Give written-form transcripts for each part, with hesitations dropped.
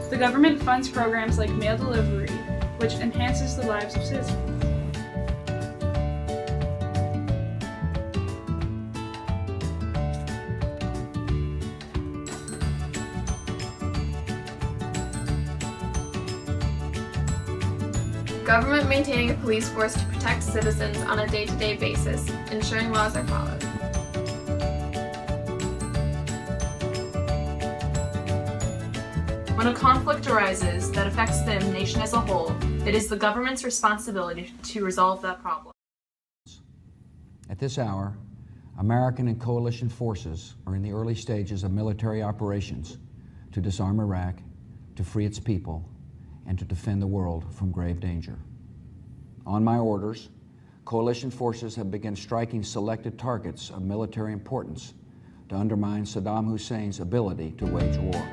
The government funds programs like mail delivery, which enhances the lives of citizens. Government maintaining a police force to protect citizens on a day-to-day basis, ensuring laws are followed. When a conflict arises that affects the nation as a whole, it is the government's responsibility to resolve that problem. At this hour, American and coalition forces are in the early stages of military operations to disarm Iraq, to free its people, and to defend the world from grave danger. On my orders, coalition forces have begun striking selected targets of military importance to undermine Saddam Hussein's ability to wage war.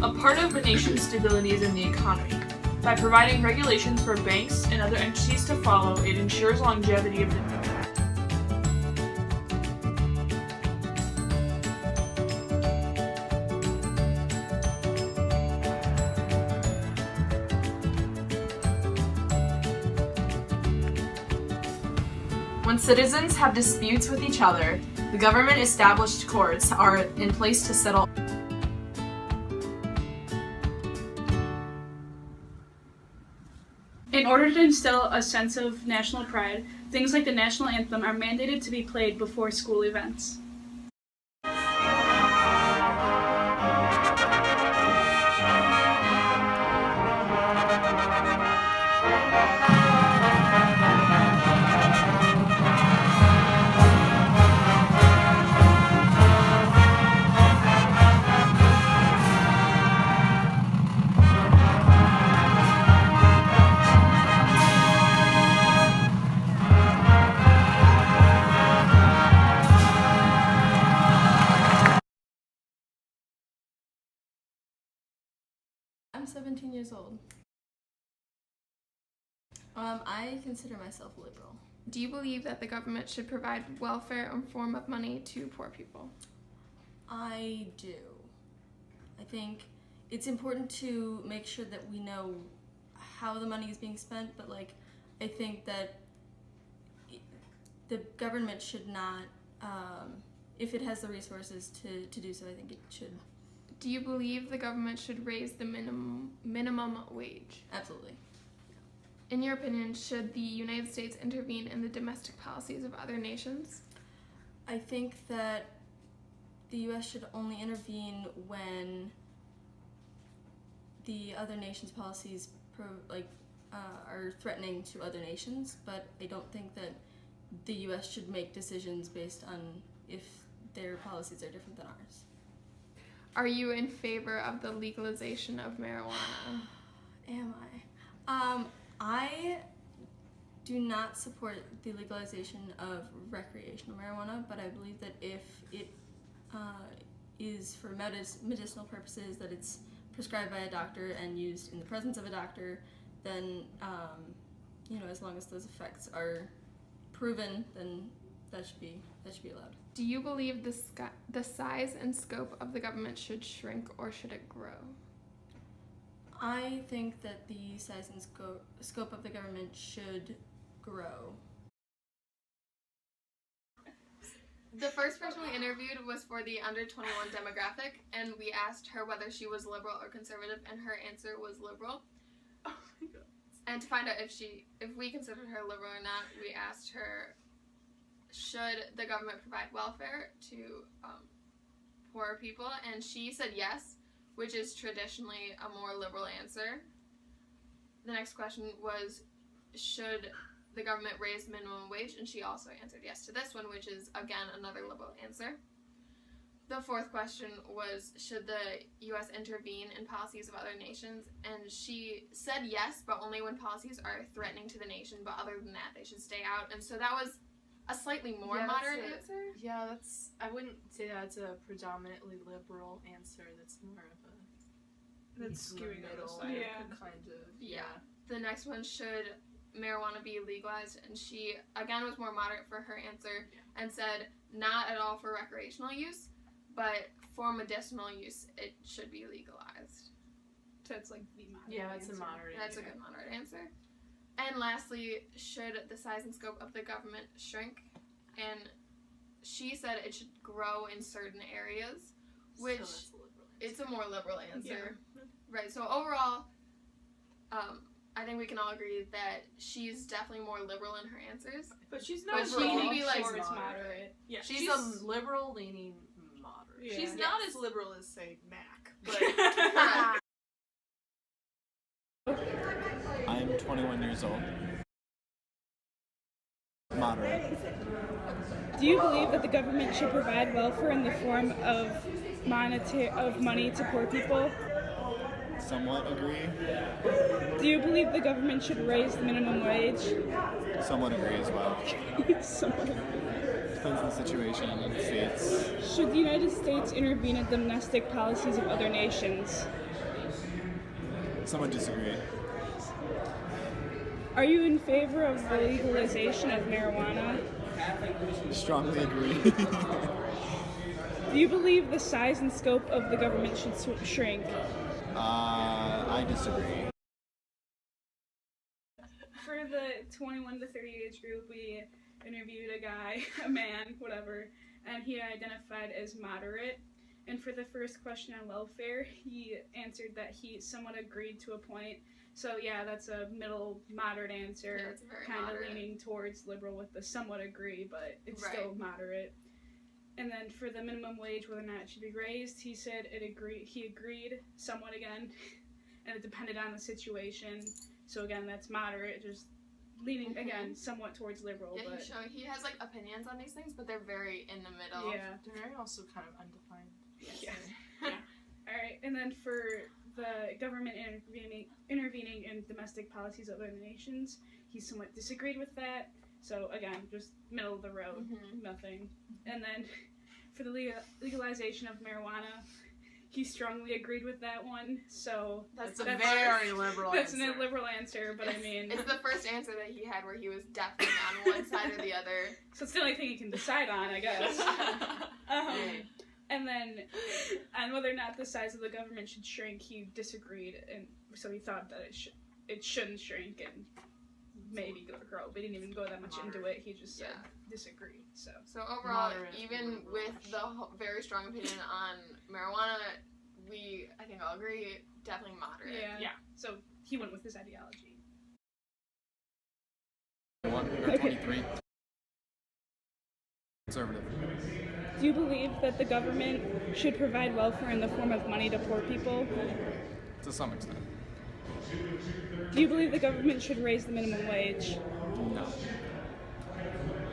A part of a nation's stability is in the economy. By providing regulations for banks and other entities to follow, it ensures longevity of the nation. When citizens have disputes with each other, the government-established courts are in place to settle. In order to instill a sense of national pride, things like the national anthem are mandated to be played before school events. I'm 17 years old. I consider myself liberal. Do you believe that the government should provide welfare in form of money to poor people? I do. I think it's important to make sure that we know how the money is being spent, but I think that the government should not, if it has the resources to do so, I think it should. Do you believe the government should raise the minimum wage? Absolutely. In your opinion, should the United States intervene in the domestic policies of other nations? I think that the U.S. should only intervene when the other nations' policies are threatening to other nations, but I don't think that the U.S. should make decisions based on if their policies are different than ours. Are you in favor of the legalization of marijuana? Am I? I do not support the legalization of recreational marijuana, but I believe that if it is for medicinal purposes, that it's prescribed by a doctor and used in the presence of a doctor, then as long as those effects are proven, then that should be allowed. Do you believe the size and scope of the government should shrink or should it grow? I think that the size and scope of the government should grow. The first person we interviewed was for the under 21 demographic, and we asked her whether she was liberal or conservative, and her answer was liberal. Oh my God. And to find out if we considered her liberal or not, we asked her, should the government provide welfare to poor people? And she said yes, which is traditionally a more liberal answer. The next question was, should the government raise minimum wage? And she also answered yes to this one, which is, again, another liberal answer. The fourth question was, should the U.S. intervene in policies of other nations? And she said yes, but only when policies are threatening to the nation, but other than that, they should stay out. And so that was a slightly more moderate answer. Yeah, I wouldn't say that's a predominantly liberal answer. That's more of a That's skewing middle side. Yeah. kind of. Yeah. The next one, should marijuana be legalized? And she, again, was more moderate for her answer and said not at all for recreational use, but for medicinal use, it should be legalized. So it's like the moderate. Yeah, it's a answer. moderate. That's a good moderate answer. And lastly, should the size and scope of the government shrink? And she said it should grow in certain areas, which So that's a liberal answer. it's a more liberal answer. Right, so overall, I think we can all agree that she's definitely more liberal in her answers. But she's But not she liberal. can be like Towards moderate. moderate. Yeah, She's a liberal leaning moderate. Yeah. She's not as liberal as, say, Mac. But I'm 21 years old. Moderate. Do you believe that the government should provide welfare in the form of money to poor people? Somewhat agree. Do you believe the government should raise the minimum wage? Somewhat agree as well. Somewhat. Depends on the situation in the States. Should the United States intervene in domestic policies of other nations? Somewhat disagree. Are you in favor of the legalization of marijuana? Strongly agree. Do you believe the size and scope of the government should shrink? I disagree. For the 21 to 30 age group, we interviewed a guy, a man, whatever, and he identified as moderate. And for the first question on welfare, he answered that he somewhat agreed to a point. So yeah, that's a middle moderate answer, Yeah, it's very kind of moderate. leaning towards liberal with the somewhat agree, but it's Right. still moderate. And then for the minimum wage, whether or not it should be raised, he said he agreed somewhat again, and it depended on the situation. So again, that's moderate, just leaning again somewhat towards liberal, Yeah, but he has like opinions on these things, but they're very in the middle. yeah. they're very also kind of undefined. Yeah. All right, and then for the government intervening in domestic policies of other nations, he somewhat disagreed with that. So again, just middle of the road, nothing. And then for the legalization of marijuana, he strongly agreed with that one. So That's a very liberal that's answer. a liberal answer, but I mean, It's the first answer that he had where he was definitely on one side or the other. so it's the only thing he can decide on, I guess. And then, and whether or not the size of the government should shrink, he disagreed, and so he thought that it shouldn't shrink and maybe grow. But he didn't even go that much into it. He just said disagreed. So So overall, Moderate even liberal with the very strong opinion on marijuana, I think all agree, definitely moderate. yeah. So he went with his ideology. 23. Conservative. Do you believe that the government should provide welfare in the form of money to poor people? To some extent. Do you believe the government should raise the minimum wage? No.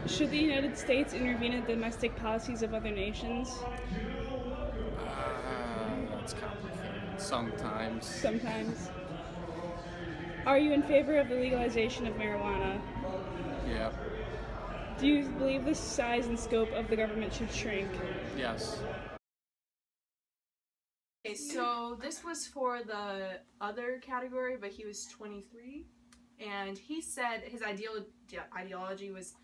Should the United States intervene in domestic policies of other nations? That's complicated. Sometimes. Sometimes. Are you in favor of the legalization of marijuana? Yeah. Do you believe the size and scope of the government should shrink? Yes. Okay, so this was for the other category, but he was 23, and he said his ideology was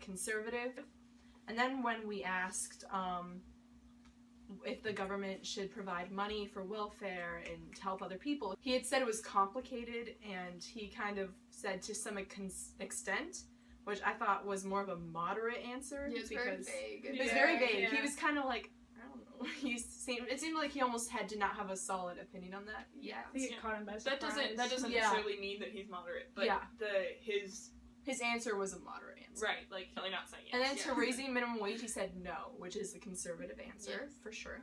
conservative. And then when we asked if the government should provide money for welfare and to help other people, he had said it was complicated, and he kind of said to some extent, which I thought was more of a moderate answer. Yeah, it's very vague. It was very vague. Yeah. He was kind of like, I don't know. It seemed like he almost did not have a solid opinion on that. Yeah. I think it caught him by surprise. That doesn't Yeah. necessarily mean that he's moderate, but Yeah. his answer was a moderate answer. right, like really not saying yes. And then to Yeah. raising minimum wage, he said no, which is the conservative answer Yes. for sure.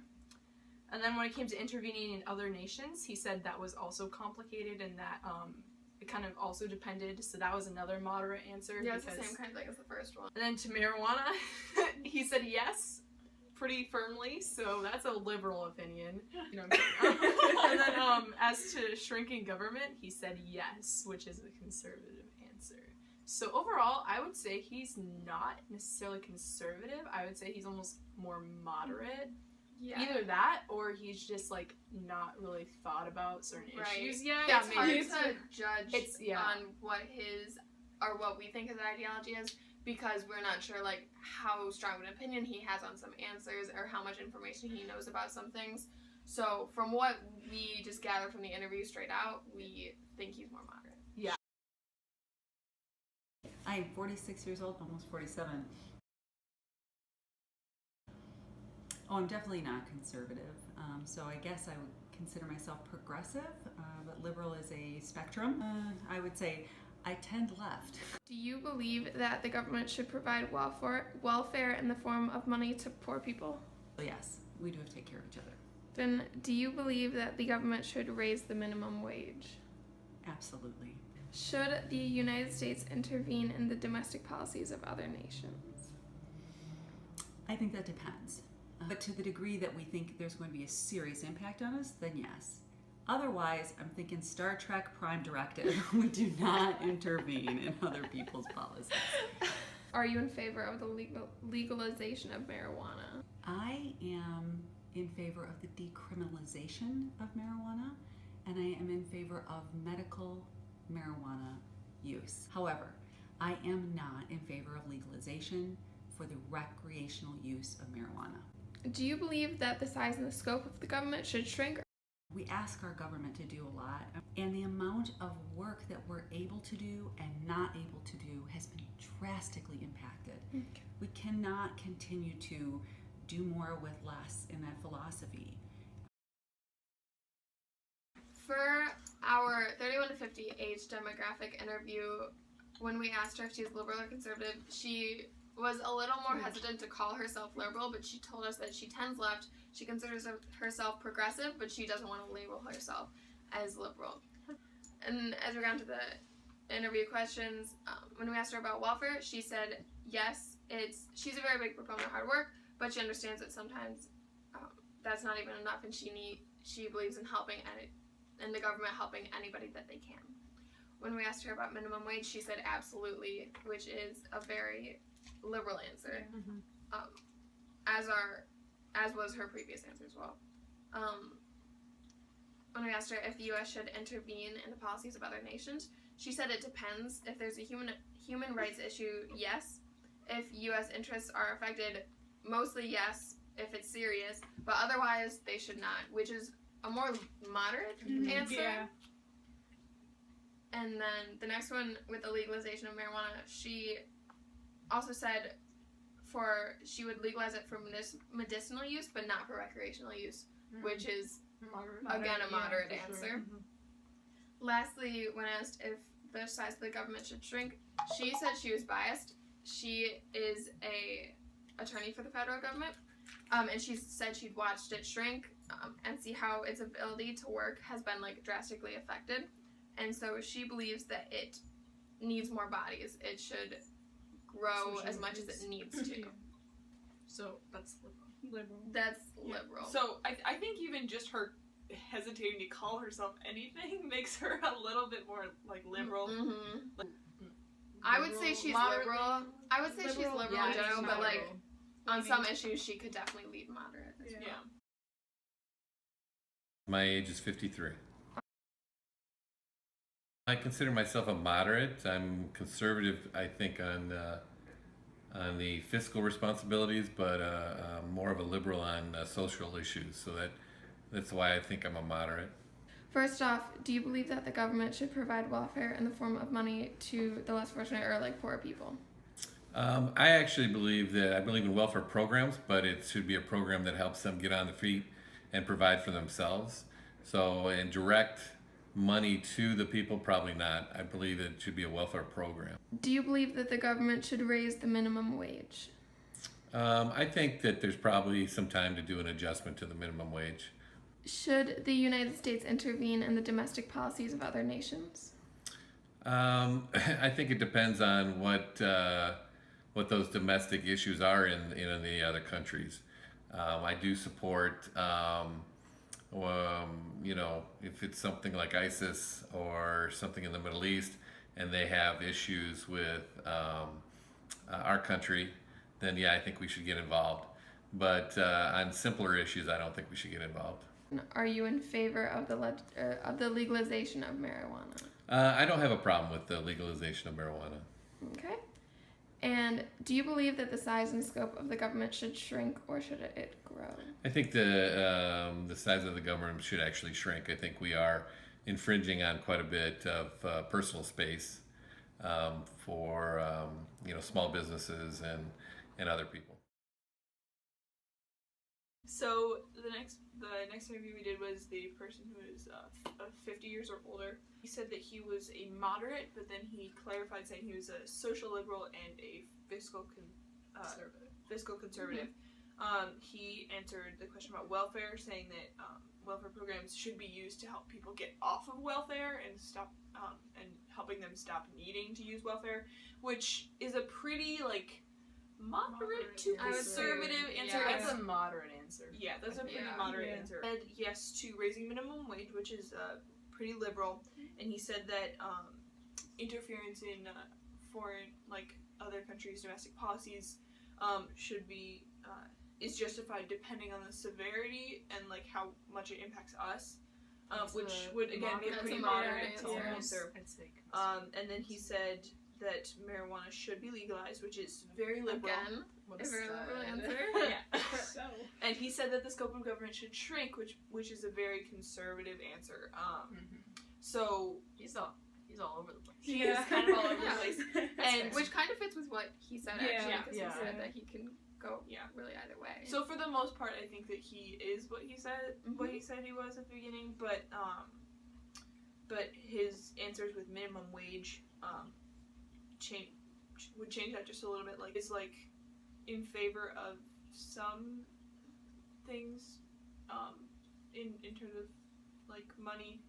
And then when it came to intervening in other nations, he said that was also complicated and that it kind of also depended. So that was another moderate answer. Yeah, it's the because- same kind of thing as the first one. And then to marijuana, he said yes, pretty firmly. So that's a liberal opinion. You know what I'm saying? And then as to shrinking government, he said yes, which is a conservative answer. So overall, I would say he's not necessarily conservative. I would say he's almost more moderate. Yeah. Either that, or he's just like not really thought about certain Right. issues yet. It's maybe hard to judge It's- yeah. on what we think his ideology is, because we're not sure like how strong of an opinion he has on some answers or how much information he knows about some things. So from what we just gathered from the interview straight out, we think he's more moderate. I am 46 years old, almost 47. Oh, I'm definitely not conservative. So I guess I would consider myself progressive, but liberal is a spectrum. I would say I tend left. Do you believe that the government should provide welfare in the form of money to poor people? Yes, we do have to take care of each other. Then do you believe that the government should raise the minimum wage? Absolutely. Should the United States intervene in the domestic policies of other nations? I think that depends. But to the degree that we think there's going to be a serious impact on us, then yes. Otherwise, I'm thinking Star Trek Prime Directive. We do not intervene in other people's policies. Are you in favor of the legalization of marijuana? I am in favor of the decriminalization of marijuana, and I am in favor of medical marijuana use. However, I am not in favor of legalization for the recreational use of marijuana. Do you believe that the size and the scope of the government should shrink? We ask our government to do a lot, and the amount of work that we're able to do and not able to do has been drastically impacted. Okay. We cannot continue to do more with less in that philosophy. For our 31 to 50 age demographic interview, when we asked her if she was liberal or conservative, she was a little more hesitant to call herself liberal, but she told us that she tends left. She considers herself progressive, but she doesn't want to label herself as liberal. And as we got into the interview questions, when we asked her about welfare, she said yes, she's a very big proponent of hard work, but she understands that sometimes that's not even enough, and she believes in helping and the government helping anybody that they can. When we asked her about minimum wage, she said absolutely, which is a very liberal answer, as was her previous answer as well. When we asked her if the U.S. should intervene in the policies of other nations, she said it depends. If there's a human rights issue, yes. If U.S. interests are affected, mostly yes, if it's serious, but otherwise they should not, which is a more moderate answer. Yeah. And then the next one, with the legalization of marijuana, she also said she would legalize it for medicinal use, but not for recreational use, which is, again, a moderate answer. Sure. Lastly, when asked if the size of the government should shrink, she said she was biased. She is a attorney for the federal government, and she said she'd watched it shrink and see how its ability to work has been drastically affected. And so she believes that it needs more bodies. It should grow as much as it needs to. So that's liberal. That's liberal. So I think even just her hesitating to call herself anything makes her a little bit more liberal. Mm-hmm. I would say she's liberal. I would say she's liberal in general, but on some issues she could definitely lead moderate. Yeah. My age is 53. I consider myself a moderate. I'm conservative, I think, on the fiscal responsibilities, but more of a liberal on social issues. So that's why I think I'm a moderate. First off, do you believe that the government should provide welfare in the form of money to the less fortunate or poor people? I actually believe in welfare programs, but it should be a program that helps them get on the feet and provide for themselves. So, and direct money to the people, probably not. I believe it should be a welfare program. Do you believe that the government should raise the minimum wage? I think that there's probably some time to do an adjustment to the minimum wage. Should the United States intervene in the domestic policies of other nations? I think it depends on what those domestic issues are in the other countries. I do support, if it's something like ISIS or something in the Middle East, and they have issues with our country, then yeah, I think we should get involved. But on simpler issues, I don't think we should get involved. Are you in favor of the legalization of marijuana? I don't have a problem with the legalization of marijuana. Okay. And do you believe that the size and scope of the government should shrink or should it grow? I think the size of the government should actually shrink. I think we are infringing on quite a bit of personal space for small businesses and other people. So the next interview we did was the person who is 50 years or older. He said that he was a moderate, but then he clarified saying he was a social liberal and a fiscal conservative. He answered the question about welfare, saying that welfare programs should be used to help people get off of welfare and stop and helping them stop needing to use welfare, which is a pretty moderate to conservative answer. Yeah, that's a moderate answer. Yeah, that's a pretty moderate answer. He said yes to raising minimum wage, which is pretty liberal, and he said that interference in foreign, other countries' domestic policies, should be is justified depending on the severity and how much it impacts us, which would again be a pretty moderate answer. And then he said that marijuana should be legalized, which is very liberal. Again, a very liberal answer. Yeah. So. And he said that the scope of government should shrink, which is a very conservative answer. So he's all over the place. He is kind of all over the place, and which kind of fits with what he said actually, because he said that he can go really either way. So for the most part, I think that he is what he said he was at the beginning, but his answers with minimum wage would change that just a little bit. It's in favor of some things in terms of money.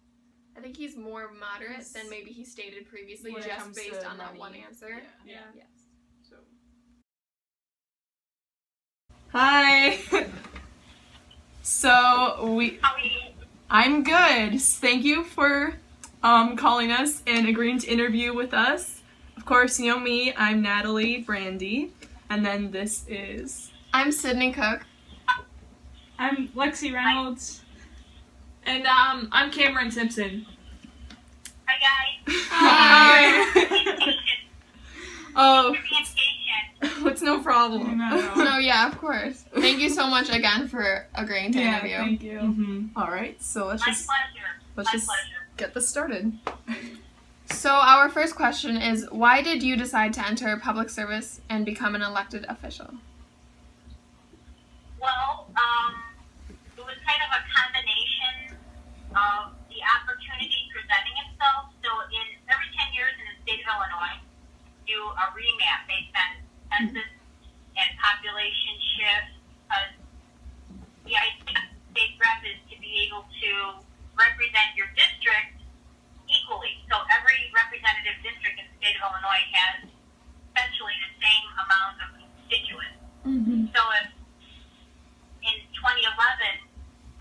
I think he's more moderate than maybe he stated previously, just based on that one answer. Yeah. Yes. So. Hi. I'm good. Thank you for calling us and agreeing to interview with us. Of course, you know me. I'm Natalie Brandy, and then this is. I'm Sydney Cook. I'm Lexi Reynolds. And I'm Cameron Simpson. Hi guys. Hi. Oh, it's no problem. No, yeah, of course. Thank you so much again for agreeing to interview. Thank you. Mm-hmm. All right, so let's just get this started. So our first question is, why did you decide to enter public service and become an elected official? Well, it was kind of a combination of the opportunity presenting itself. So every 10 years in the state of Illinois, do a remap based on census and population shift. The idea of state rep is to be able to represent your district equally. So every representative district in the state of Illinois has essentially the same amount of constituents. Mm-hmm. So if in 2011,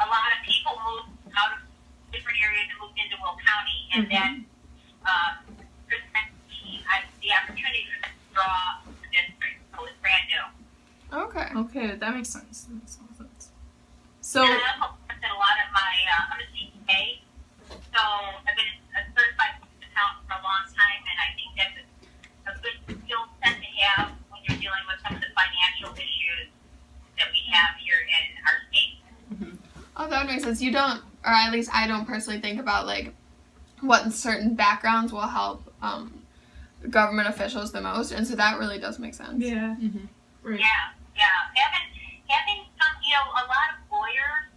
a lot of people moved out of different areas and moved into Will County, and that presented the opportunity for them to draw the district. So it's brand new. Okay. Okay, that makes sense. So. And I also worked at a lot of my, I'm a CPA, so I've been a certified accountant for a long time, and I think that's a good skill set to have when you're dealing with some of the financial issues that we have here in our state. Oh, that would make sense. You don't, or at least I don't personally think about what certain backgrounds will help government officials the most, and so that really does make sense. Yeah. Mm-hmm. Right. Yeah. Having some, a lot of lawyers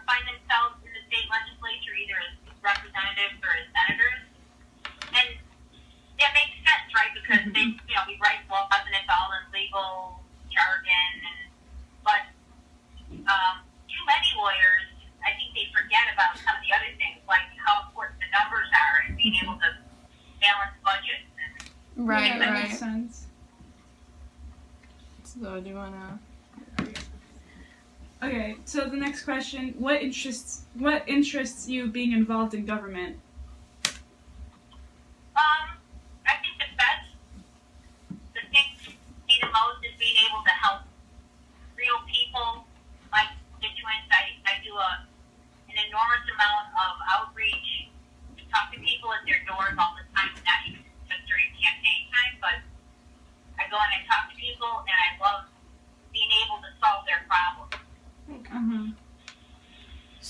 find themselves in the state legislature either as representatives or as senators, and that makes sense, right? Because they, we write laws and it's all in legal jargon, but too many lawyers, I think they forget about some of the other things, like how important the numbers are and being able to balance budgets. Right. That makes sense. So do you wanna? Okay, so the next question: what interests you being involved in government? I think the thing me the most is being able to help real people, my constituents. I do an enormous amount of outreach, talk to people at their doors all the time, not even just during campaign time, but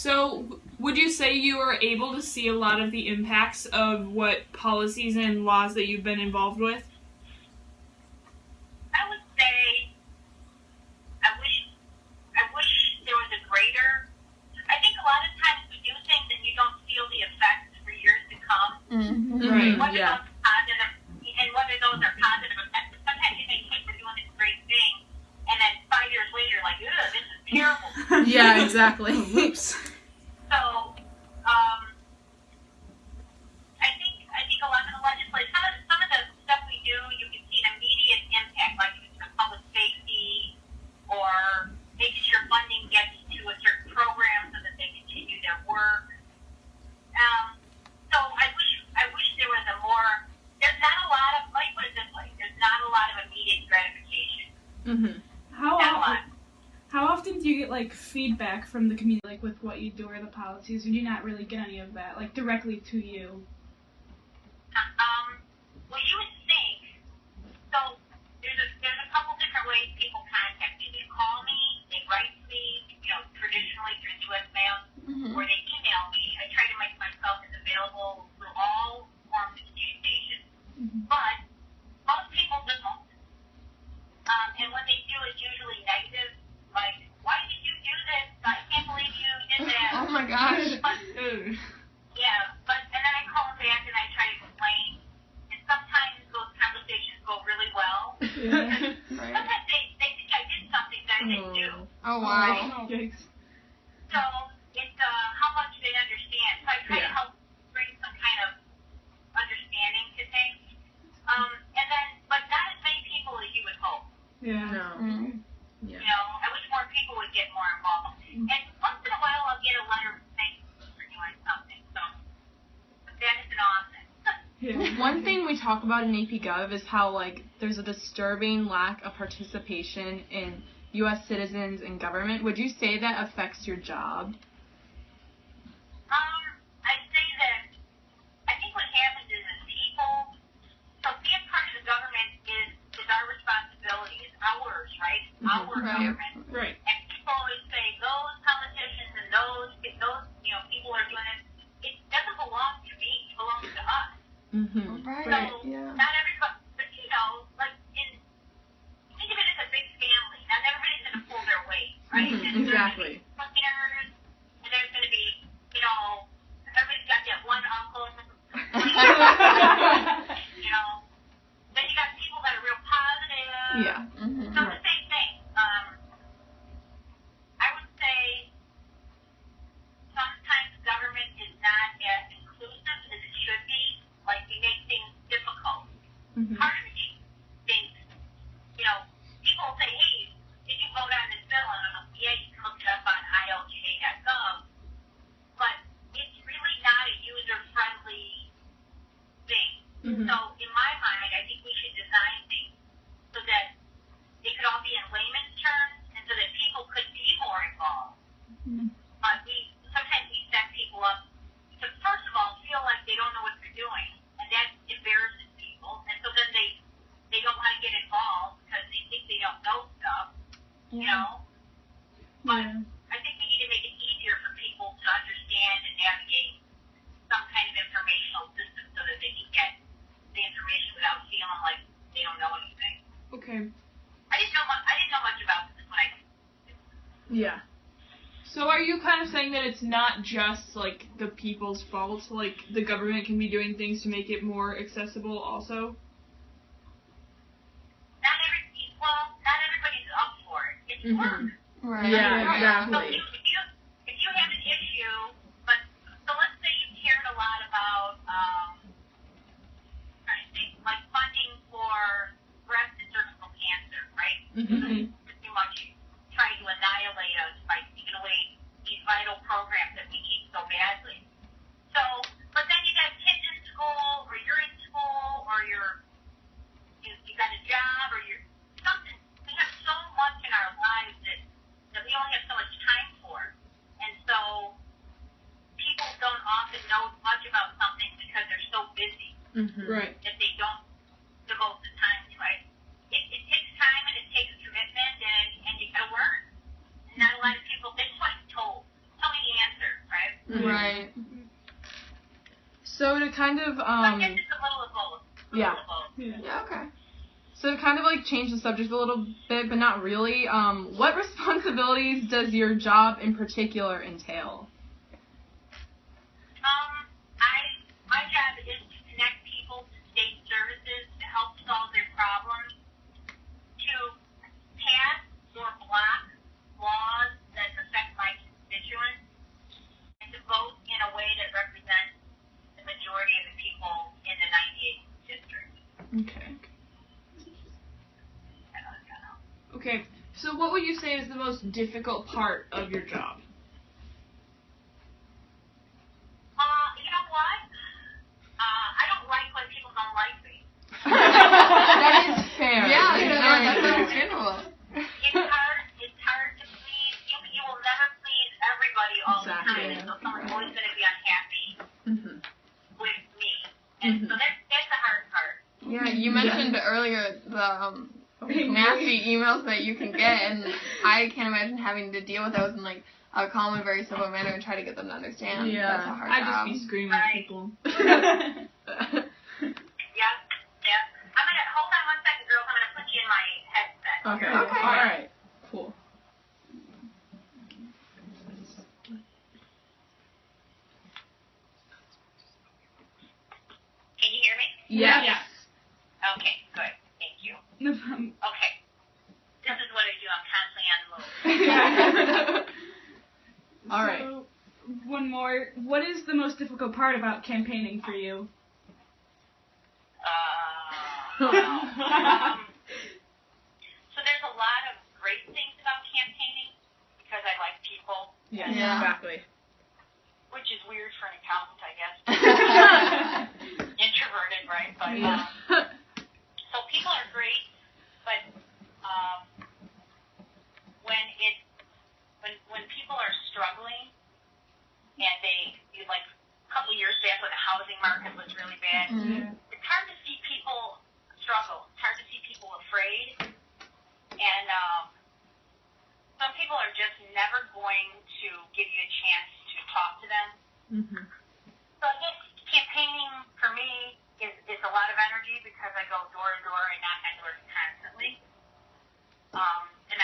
So, would you say you were able to see a lot of the impacts of what policies and laws that you've been involved with? I would say I wish there was a greater. I think a lot of times we do things and you don't feel the effects for years to come. Right. Whether Yeah. those are positive and whether those are positive effects. Sometimes you may think we're doing this great thing, and then 5 years later, like, ugh, this is terrible. Yeah, exactly. Oops. So, I think a lot of the legislation, some of the stuff we do, you can see an immediate impact, like public safety, or making sure funding gets to a certain program so that they continue their work. So I wish there was a more. There's not a lot of. Let me put it this way: there's not a lot of immediate gratification. Mm-hmm. How often do you get like feedback from the community, like with what you do or the policies, or do you not really get any of that, like directly to you? Well, you would think. So there's a couple different ways people contact me. They call me, they write me, traditionally through U.S. mail, or they email me. I try to make myself as available through all forms of communication. But most people don't. And when they do, it's usually negative. Like, why did you do this? I can't believe you did that. Oh my gosh. But, and then I call them back and I try to explain. And sometimes those conversations go really well. Right. Sometimes they think I did something that I didn't do. Oh wow. Yikes. So it's how much they understand. So I try to help bring some kind of understanding to things. And then, but not as many people as you would hope. Yeah. No. I wish more people would get more involved. And once in a while, I'll get a letter saying for doing something. So that is an awesome. One thing we talk about in AP Gov is how there's a disturbing lack of participation in U.S. citizens in government. Would you say that affects your job? I'd say that I think what happens is people. So being part of the government is our responsibility. It's ours, right? Our government. Right. And people always say those politicians and those people are doing it. It doesn't belong to me. It belongs to us. Mm-hmm. Right. So Yeah. not everybody, but think of it as a big family. Not everybody's going to pull their weight, right? Mm-hmm. Exactly. And there's going to be, everybody's got that one uncle. Then you got people that are real positive. Yeah. So it's the same thing. I would say sometimes government is not as inclusive as it should be. Like, we make things difficult. Part of me thinks, people say, hey, did you vote on this bill? And I'm like, yeah, you can look it up on ilga.gov. But it's really not a user-friendly thing. So in my mind, I think we should design things so that they could all be in layman's terms and so that people could be more involved. But sometimes we set people up to, first of all, feel like they don't know what they're doing, and that embarrasses people. And so then they don't want to get involved because they think they don't know stuff, But I think we need to make it easier for people to understand and navigate some kind of informational system so that they can get the information without feeling like they don't know anything. Okay. I didn't know much about this when I. Yeah. So are you kind of saying that it's not just the people's fault? The government can be doing things to make it more accessible also? Not everybody's up for it. It's work. Right. Yeah, So exactly. if you have an issue, so let's say you cared a lot about funding for breast and cervical cancer, right? Pretty much trying to annihilate us by taking away these vital programs that we need so badly. So, but then you got kids in school, or you're in school, or you got a job, or you're something. We have so much in our lives that we only have so much time for, and so people don't often know much about something because they're so busy Right. that they don't devote the time to it. It takes time and it takes commitment, and you gotta learn. And not a lot of people. They just want told. Tell me the answer. Right. So to kind of I guess it's a little of both. Yeah. Yeah, okay. So to kind of like change the subject a little bit, but not really, what responsibilities does your job in particular entail? My job is to connect people to state services to help solve their problems, to pass or block laws that affect my constituents, and to vote in a way that represents the majority of the people in the 98th district. Okay. Okay, so what would you say is the most difficult part of your job? You know what? I don't like when people don't like me. That is fair. Yeah, that's understandable. It's hard to please. You will never please everybody all the time, and so someone's always going to be unhappy with me. And so that's the hard part. Yeah, you mentioned earlier the nasty emails that you can get, and I can't imagine having to deal with those in like a calm and very simple manner and try to get them to understand. Yeah, That's a hard I'd job. just be screaming at people. Yeah. I'm gonna hold on one second, girls. I'm gonna put you in my headset. Okay. Okay. All right. Cool. Can you hear me? Yes. Okay, good. Thank you. No problem. Okay. This is what I do. I'm constantly on the move. All right. So, one more. What is the most difficult part about campaigning for you? So there's a lot of great things about campaigning because I like people, Yeah. Yeah. Exactly. which is weird for an accountant, I guess. Introverted, right? But so people are great, but when people are struggling and you like a couple of years back when the housing market was really bad, it's hard to see people struggle. It's hard to see people afraid, and some people are just never going to give you a chance to talk to them. So I guess campaigning for me is a lot of energy because I go door to door and knock on doors constantly. And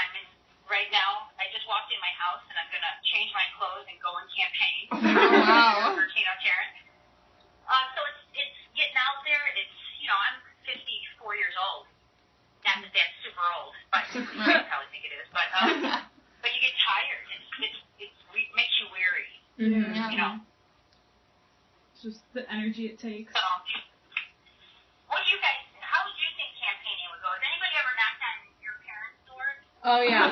right now, I just walked in my house and I'm going to change my clothes and go and campaign. Wow. For Tino Tarrant. So it's getting out there. It's, I'm 54 years old. Not that that's super old, but you probably think it is. But you get tired. It makes you weary. Yeah. It's just the energy it takes. So, what do you guys? How would you think campaigning would go? Has anybody ever knocked on your parents' doors? Oh yeah,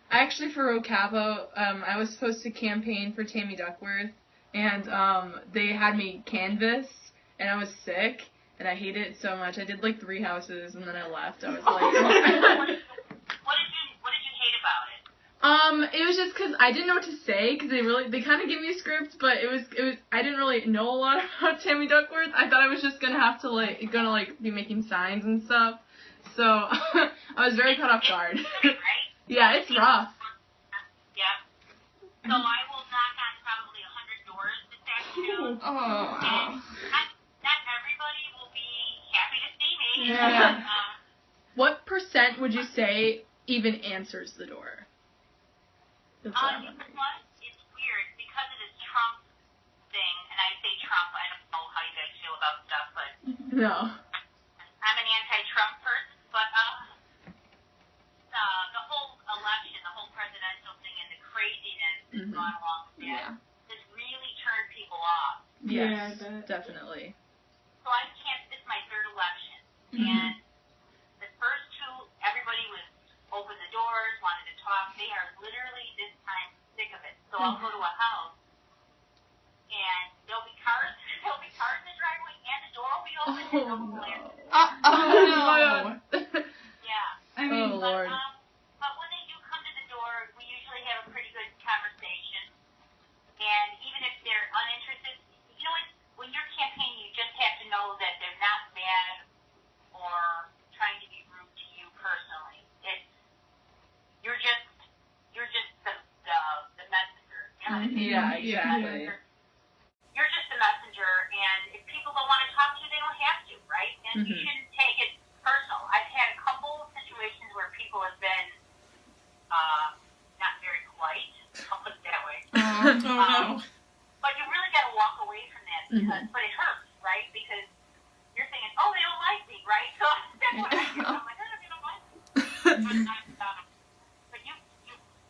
actually for Ocavo, I was supposed to campaign for Tammy Duckworth, and they had me canvass, and I was sick, and I hated it so much. I did like 3 houses, and then I left. I was like, What did you hate about it? it was just because I didn't know what to say, because they kind of gave me a script, but it was I didn't really know a lot about Tammy Duckworth. I thought I was just gonna be making signs and stuff. So I was very caught off guard. Right? Yeah, it's rough. Yeah. So I will knock on probably 100 doors this afternoon. Oh, wow. Not everybody will be happy to see me. Yeah. What % would you say even answers the door? You know what? It's weird because of this Trump thing, and I say Trump, I don't know how you guys feel about stuff, but No. I'm an anti-Trump person, but the whole election, the whole presidential thing, and the craziness that's gone along with that has really turned people off. Yes, Yeah, I bet. definitely. So this is my 3rd election, and the first 2, everybody was open the doors, wanted to talk. They are literally this time sick of it. So I'll go to a house, and there'll be cars in the driveway, and the door will be open, and no one will answer. No. Yeah. I mean, Oh, Lord. But when they do come to the door, we usually have a pretty good conversation. And even if they're uninterested, you know what? When you're campaigning, you just have to know that they're not mad or trying to be rude to you personally. You're just the messenger. You know? Yeah, exactly. and you shouldn't take it personal. I've had a couple situations where people have been not very polite. I'll put it that way. But you really got to walk away from that because, but it hurts, right? Because you're thinking, oh, they don't like me, right? So that's what I do. I'm like, oh, they don't like me.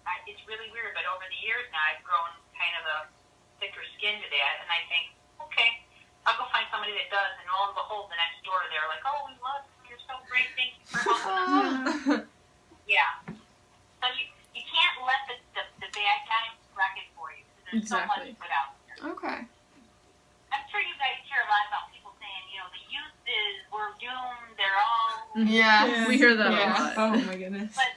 But it's really weird. But over the years now, I've grown kind of a thicker skin to that, and I think, okay, I'll go find somebody that does, and lo and behold, the next door, they're like, oh, we love you. You're so great. Thank you for helping us. Yeah. So you can't let the bad guys wreck it for you. There's so much put out there. Okay. I'm sure you guys hear a lot about people saying, you know, the youth is, we're doomed, they're all... Yeah. We hear that a Yeah. lot. Oh my goodness. But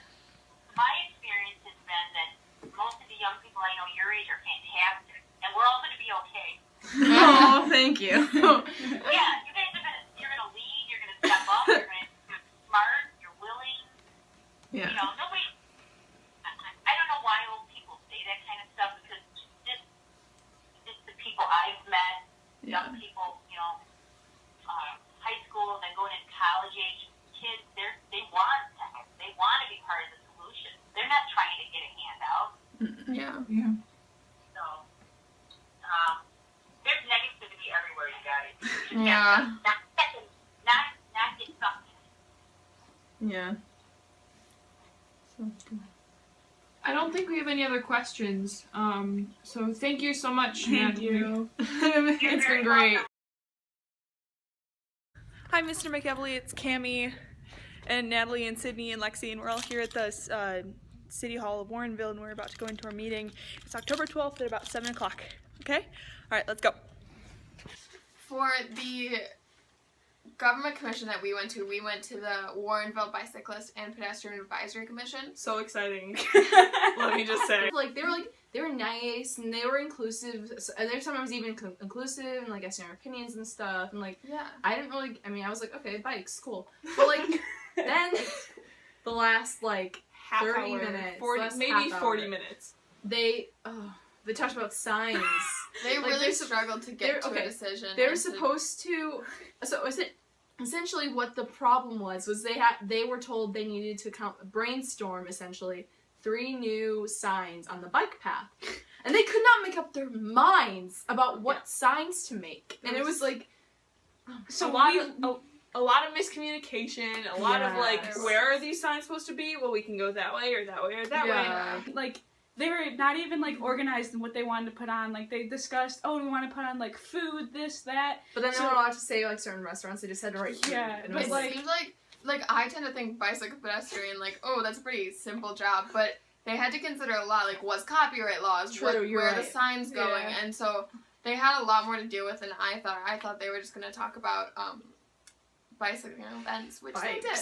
my experience has been that most of the young people I know your age are fantastic, and we're all going to be okay. Oh, thank you. Yeah, you guys you're going to lead, you're going to step up, you're smart, you're willing. Yeah. You know, nobody... I don't know why old people say that kind of stuff, because just the people I've met, young people, you know, high school, and then going into college age kids, they want to help. They want to be part of the solution. They're not trying to get a handout. Yeah. Yeah. So, there's negativity everywhere, you guys. You just Yeah. have to not get sucked in. Yeah. I don't think we have any other questions. So thank you so much. Thank you. It's been great. Hi, Mr. McEvely. It's Cammie and Natalie and Sydney and Lexi, and we're all here at the City Hall of Warrenville, and we're about to go into our meeting. It's October 12th at about 7 o'clock. Okay? All right, let's go. For the government commission that we went to the Warrenville Bicyclist and Pedestrian Advisory Commission. So exciting. Let me just say. They were nice and they were inclusive, and they're sometimes even inclusive and like asking our opinions and stuff, and like Yeah. I was like, okay, bikes, cool, but like then the last like Half 30 hour, minutes, 40, last maybe half 40 hour, minutes. they talked about signs. They Like, really struggled to get to a decision. They were and supposed to. So is it essentially what the problem was they were told they needed to brainstorm essentially 3 new signs on the bike path, and they could not make up their minds about what signs to make, and it was like So a lot of miscommunication, a lot of like, where are these signs supposed to be? Well, we can go that way or that way or that way. Like, they were not even like organized in what they wanted to put on. Like, they discussed, oh, we want to put on like food, this, that. But then they weren't allowed to say like certain restaurants. They just had to write food. Yeah, and But it it was like, seems like I tend to think bicycle pedestrian like, oh, that's a pretty simple job, but they had to consider a lot, like what's copyright laws, True, you're where right. the signs going, and so they had a lot more to deal with than I thought. I thought they were just gonna talk about bicycling events, which they did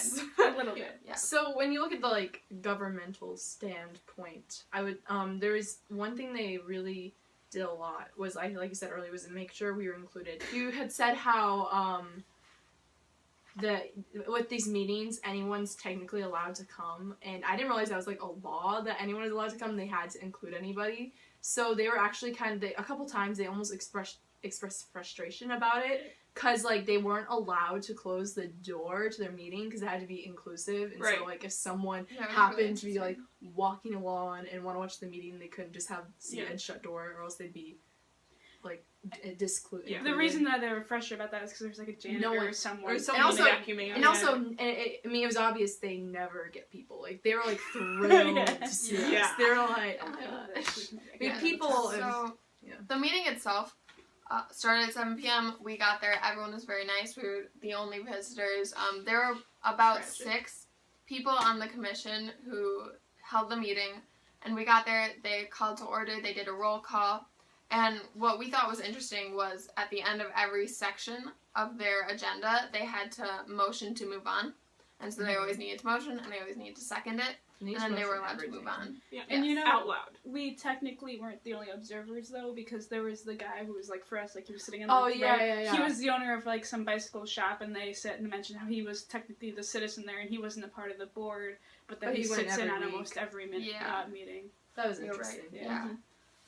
A little bit. Yeah. So when you look at the like governmental standpoint, I would there is one thing they really did a lot was like you said earlier was to make sure we were included. You had said how with these meetings anyone's technically allowed to come, and I didn't realize that was like a law that anyone is allowed to come. They had to include anybody. So they were actually a couple times they almost expressed frustration about it. Because, like, they weren't allowed to close the door to their meeting because it had to be inclusive. And so, like, if someone happened to be, like, walking along and want to watch the meeting, they couldn't just see a shut door or else they'd be, like, discluded. The reason that they were frustrated about that is because there's, like, a janitor somewhere. Or someone vacuuming. And also, I mean, it was obvious they never get people. Like, they were, like, thrilled to see us. They were like, oh, my gosh. I mean, people... So, the meeting itself... started at 7 p.m. We got there. Everyone was very nice. We were the only visitors. There were about 6 people on the commission who held the meeting. And we got there. They called to order. They did a roll call. And what we thought was interesting was at the end of every section of their agenda, they had to motion to move on. And so they always needed to motion and they always needed to second it. And then they were allowed to move on. Yeah, and you know, out loud. We technically weren't the only observers though, because there was the guy who was like for us, like he was sitting in the He was the owner of like some bicycle shop, and they sit and mentioned how he was technically the citizen there, and he wasn't a part of the board, but that he sits in on almost every meeting. That was interesting. Right.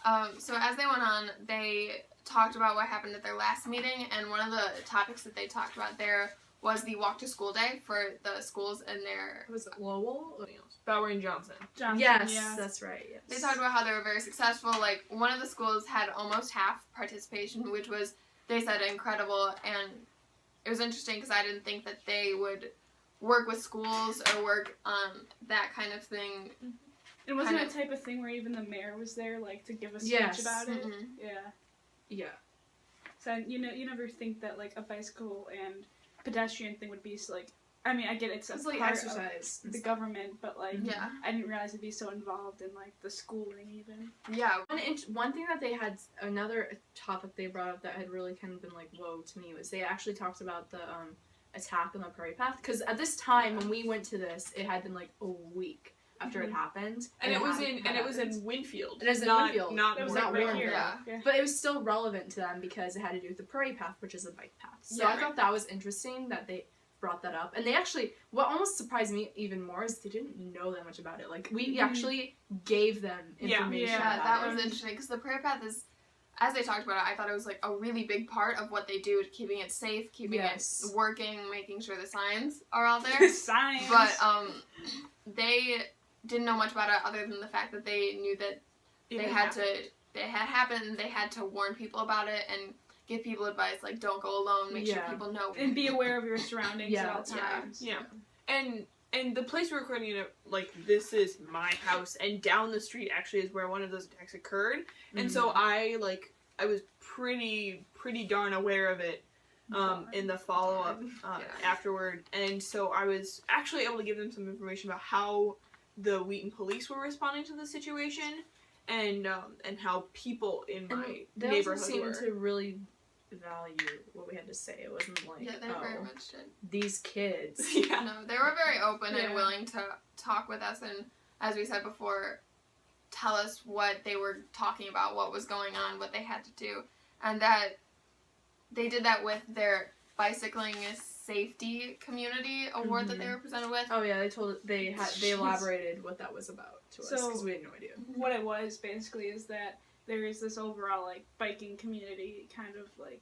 Yeah. So as they went on, they talked about what happened at their last meeting, and one of the topics that they talked about there was the walk to school day for the schools in their. Was it Lowell? Bauer and Johnson. Yes, yeah. that's right. Yes. They talked about how they were very successful. Like, one of the schools had almost half participation, which was, they said, incredible. And it was interesting because I didn't think that they would work with schools or work on that kind of thing. It wasn't a type of thing where even the mayor was there, like, to give a speech about it. Mm-hmm. Yeah. Yeah. So you never think that like a bicycle and pedestrian thing would be so, like. I mean, I get it's It's a like part exercise. of the government, but like, Yeah. I didn't realize it'd be so involved in like the schooling even. Yeah. One thing that they had, another topic they brought up that had really kind of been like whoa to me was they actually talked about the attack on the Prairie Path, because at this time when we went to this, it had been like a week after it happened, And it was in Winfield. It is in not, Winfield. Not It was not like right Warrenville. here. Yeah. But it was still relevant to them because it had to do with the Prairie Path, which is a bike path. So Yeah. I thought that was interesting that they brought that up. And they actually, what almost surprised me even more is they didn't know that much about it. Like, we actually gave them information Yeah, about that it. was interesting because the Prairie Path is, as they talked about it, I thought it was like a really big part of what they do, keeping it safe, keeping it working, making sure the signs are all there. Science. But they didn't know much about it other than the fact that they knew that it had happened. They had to warn people about it and give people advice like don't go alone. Make sure people know and be aware of your surroundings at all times. Yeah. And the place we're recording it, like, this is my house, and down the street actually is where one of those attacks occurred. And so I was pretty darn aware of it in the follow-up afterward. And so I was actually able to give them some information about how the Wheaton police were responding to the situation and how people in my they neighborhood also seemed were. to really value what we had to say. It wasn't like, they very much did. These kids. Yeah. No, they were very open and willing to talk with us and, as we said before, tell us what they were talking about, what was going on, what they had to do, and that they did that with their bicycling safety community award that they were presented with. Oh yeah, they elaborated what that was about to us because we had no idea. What it was basically is that there is this overall like biking community, kind of like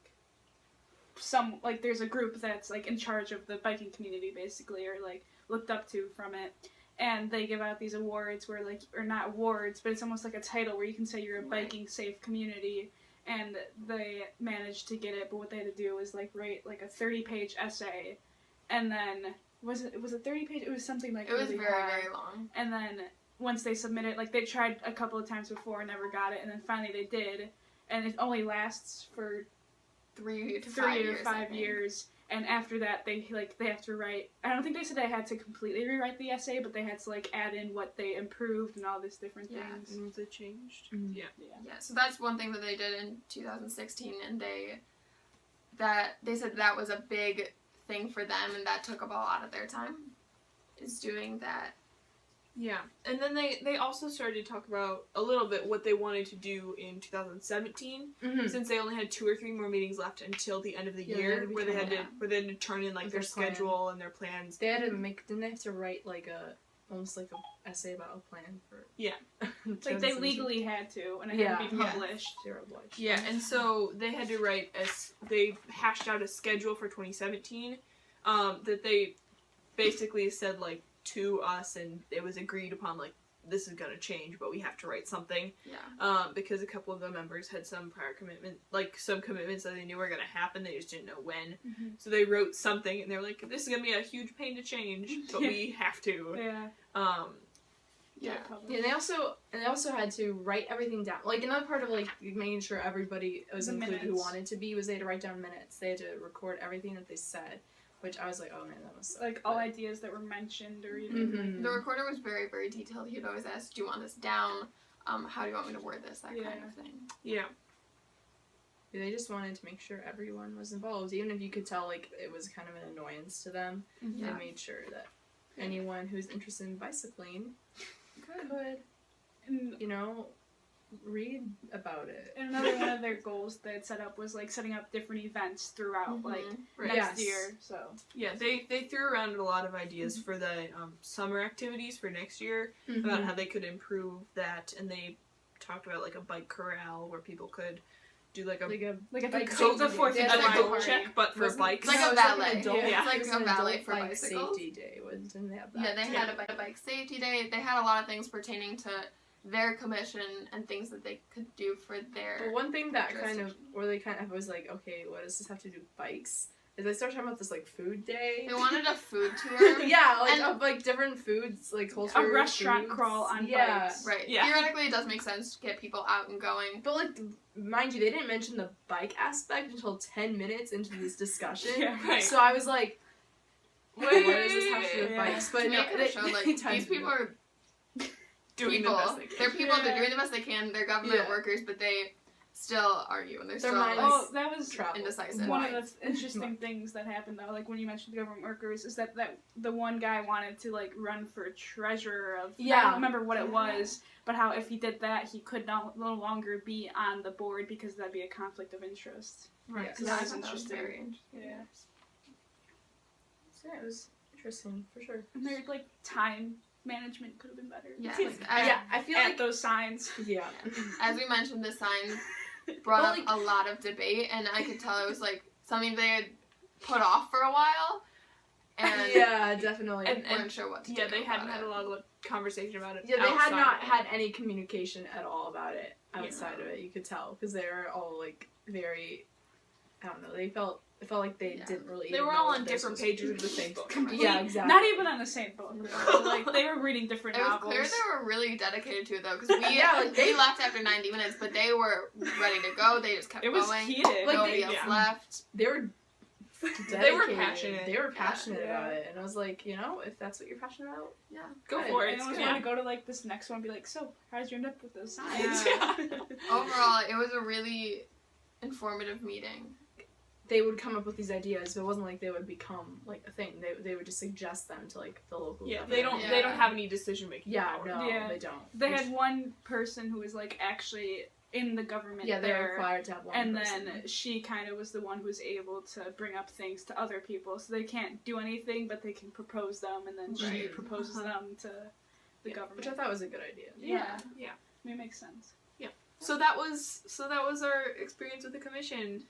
there's a group that's like in charge of the biking community basically, or like looked up to from it, and they give out these awards where like, or not awards, but it's almost like a title where you can say you're a biking safe community, and they managed to get it. But what they had to do was like write like a 30-page essay, and then was it 30-page? It was something like it was really very high. very long. And then once they submit it, like they tried a couple of times before and never got it, and then finally they did, and it only lasts for 3 to 5 years. And after that, they have to write. I don't think they said they had to completely rewrite the essay, but they had to like add in what they improved and all these different things. And they changed. Yeah. So that's one thing that they did in 2016, and they said that was a big thing for them, and that took up a lot of their time, is doing that. Yeah, and then they also started to talk about a little bit what they wanted to do in 2017, since they only had 2 or 3 more meetings left until the end of the year, where they had to turn in like their schedule and their plans. They had to didn't they have to write like almost like a essay about a plan for like they legally had to, and it had to be published. Yeah, and so they had to write they hashed out a schedule for 2017 that they basically said like to us, and it was agreed upon like this is gonna change, but we have to write something. Because a couple of the members had some prior commitments that they knew were gonna happen, they just didn't know when. So they wrote something, and they were like, "This is gonna be a huge pain to change, but we have to." They also had to write everything down. Like another part of like making sure everybody was included who wanted to be was they had to write down minutes. They had to record everything that they said. Which I was like, oh man, that was like all ideas that were mentioned, or even the recorder was very, very detailed. He'd always ask, "Do you want this down? How do you want me to word this?" That kind of thing. Yeah. They just wanted to make sure everyone was involved, even if you could tell like it was kind of an annoyance to them. They made sure that anyone who's interested in bicycling could, read about it. And another one of their goals they had set up was like setting up different events throughout next year. So they threw around a lot of ideas for the summer activities for next year about how they could improve that, and they talked about like a bike corral where people could do like a like a Like so the safety 4th day. of Yeah, July like a- check, but for Wasn't- bikes. Like No, a it's valet. an adult- Yeah. It's like it was a an valet adult for bike bicycles. safety day. Didn't they have that? Yeah, they had a bike safety day. They had a lot of things pertaining to their commission and things that they could do for their. But one thing that kind of, jurisdiction. where they kind of was like, okay, what does this have to do with bikes? Is they started talking about this like food day. They wanted a food tour. Yeah, like And- of like different foods, like culture. a restaurant foods. crawl on Yeah. bikes. Right. Yeah. Theoretically, it does make sense to get people out and going. But like, mind you, they didn't mention the bike aspect until 10 minutes into this discussion. Yeah, right. So I was like, what does this have to do with Yeah. bikes? But To me, no, it could have shown like these people are Doing people. the best they can. They're people. They're Yeah. doing the best they can. They're government Yeah. workers, but they still argue and they're Their still minds- like, Oh, that was travel. indecisive. one of the interesting things that happened though, like when you mentioned government workers, is that the one guy wanted to like run for treasurer of I Yeah. don't remember what it was, but how if he did that he could no longer be on the board because that'd be a conflict of interest. Right. So Yeah, that I was thought that was interesting. very interesting. Yeah. So yeah, it was interesting for sure. And their like time management could have been better. Yes. Like, Yeah, I feel at like those signs. yeah. As we mentioned, the sign brought But, up like- a lot of debate, and I could tell it was like something they had put off for a while, and Yeah, definitely. And- weren't sure what to do. Yeah, they hadn't about had it. a lot of conversation about it. Yeah, they had outside not of it. had any communication at all about it outside of it. You could tell because they were all like very, I don't know. It felt like they Yeah. didn't really. They even were know all what on this different was. pages of the same book. Yeah, exactly. Not even on the same book. Like they were reading different It was novels. clear they were really dedicated to it though, because we Yeah, like, we they- left after 90 minutes, but they were ready to go. They just kept It was going. heated. Like, Nobody they- else yeah. left. They were. They were dedicated. passionate. They were passionate Yeah. about it, and I was like, you know, if that's what you're passionate about, Yeah. Go good. for I it. always Yeah. want to go to like this next one and be like, so how did you end up with those signs? Yeah. Overall, it was a really informative meeting. They would come up with these ideas, but it wasn't like they would become like a thing. They would just suggest them to like the local. Yeah, government. they don't. Yeah. They don't have any decision making Yeah, power. no, Yeah. they don't. They had one person who was like actually in the government Yeah, they're there, required to have one and person. then she kind of was the one who was able to bring up things to other people. So they can't do anything, but they can propose them, and then she Right. proposes them to the government. which I thought was a good idea. yeah, Yeah. I mean, it makes sense. So that was our experience with the commission.